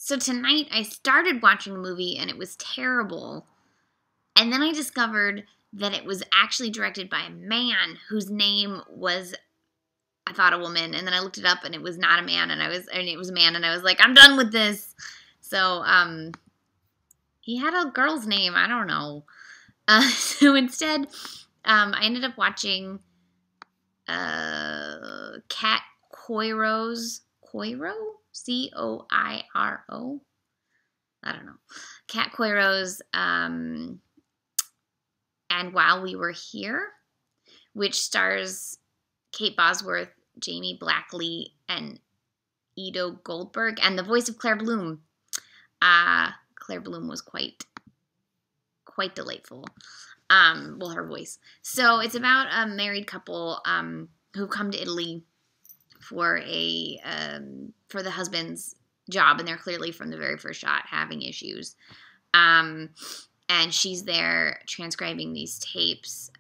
So tonight I started watching the movie and it was terrible. And then I discovered that it was actually directed by a man whose name was, I thought, a woman. And then I looked it up and it was not a man, and it was a man, and I was like, I'm done with this. So he had a girl's name. I don't know. So instead, I ended up watching Kat Coiro's Coiro. I don't know. Kat Coiro's And While We Were Here, which stars Kate Bosworth, Jamie Blackley, and Edo Goldberg, and the voice of Claire Bloom. Claire Bloom was quite delightful. Well, her voice. So it's about a married couple who come to Italy for the husband's job, and they're clearly from the very first shot having issues. And she's there transcribing these tapes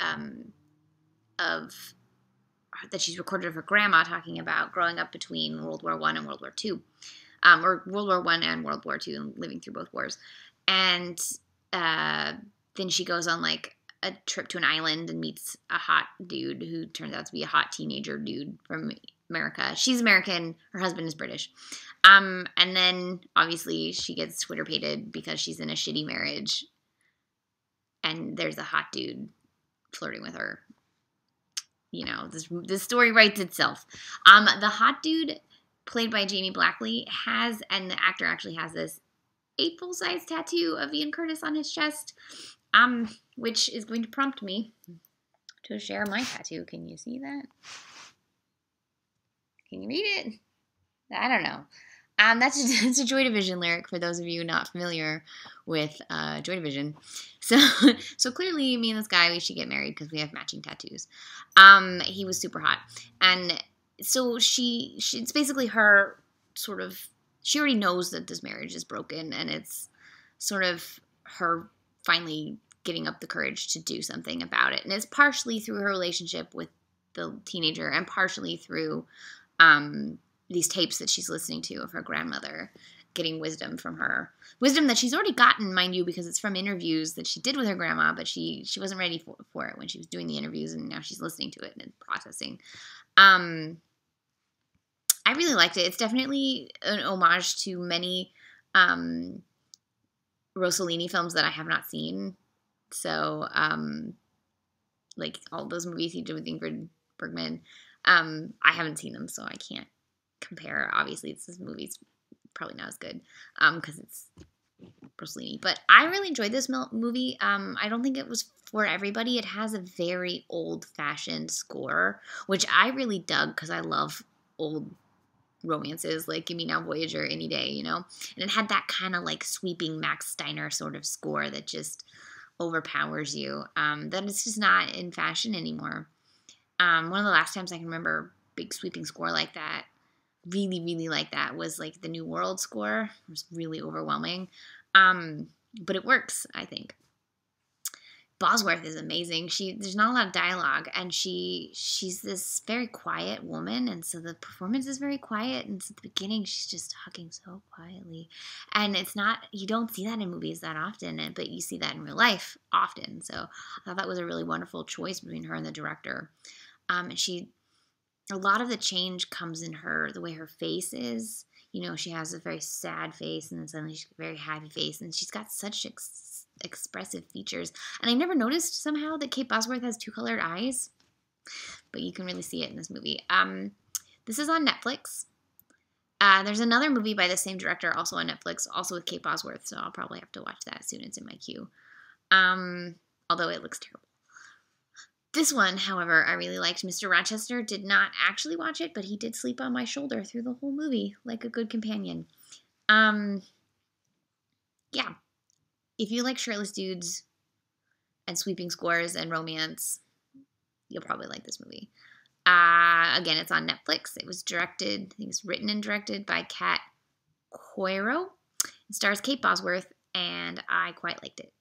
that she's recorded of her grandma talking about growing up between World War I and World War II, or World War I and World War II, and living through both wars. And then she goes on like a trip to an island and meets a hot dude who turns out to be a hot teenager dude from America. She's American. Her husband is British. And then obviously she gets Twitter-pated because she's in a shitty marriage. And there's a hot dude flirting with her. You know, this story writes itself. The hot dude, played by Jamie Blackley, and the actor actually has this, a full-size tattoo of Ian Curtis on his chest, which is going to prompt me to share my tattoo. Can you see that? Can you read it? I don't know. That's a Joy Division lyric for those of you not familiar with Joy Division. So clearly, me and this guy, we should get married because we have matching tattoos. He was super hot, and so it's basically her sort of. She already knows that this marriage is broken, and it's sort of her finally getting up the courage to do something about it, and it's partially through her relationship with the teenager, and partially through these tapes that she's listening to of her grandmother, getting wisdom from her. Wisdom that she's already gotten, mind you, because it's from interviews that she did with her grandma, but she wasn't ready for it when she was doing the interviews, and now she's listening to it and processing. I really liked it. It's definitely an homage to many Rossellini films that I have not seen. So, like all those movies he did with Ingrid Bergman, I haven't seen them, so I can't compare. Obviously, this movie's probably not as good because it's Rossellini. But I really enjoyed this movie. I don't think it was for everybody. It has a very old-fashioned score, which I really dug because I love old romances, like Give Me Now, Voyager, any day, you know? And it had that kind of like sweeping Max Steiner sort of score that just overpowers you. That it's just not in fashion anymore. One of the last times I can remember big sweeping score like that, really, really like that, was like the New World score. It was really overwhelming. But it works, I think. Bosworth is amazing. There's not a lot of dialogue, and she's this very quiet woman, and so the performance is very quiet, and so at the beginning she's just talking so quietly, and you don't see that in movies that often, but you see that in real life often, so I thought that was a really wonderful choice between her and the director. And a lot of the change comes in the way her face is. You know, she has a very sad face, and then suddenly she's a very happy face, and she's got such expressive features. And I never noticed somehow that Kate Bosworth has two colored eyes, but you can really see it in this movie. This is on Netflix. There's another movie by the same director also on Netflix, also with Kate Bosworth, so I'll probably have to watch that soon. It's in my queue. Although it looks terrible. This one, however, I really liked. Mr. Rochester did not actually watch it, but he did sleep on my shoulder through the whole movie, like a good companion. Yeah. If you like shirtless dudes and sweeping scores and romance, you'll probably like this movie. Again, it's on Netflix. It was directed, I think it's written and directed by Kat Coiro. It stars Kate Bosworth, and I quite liked it.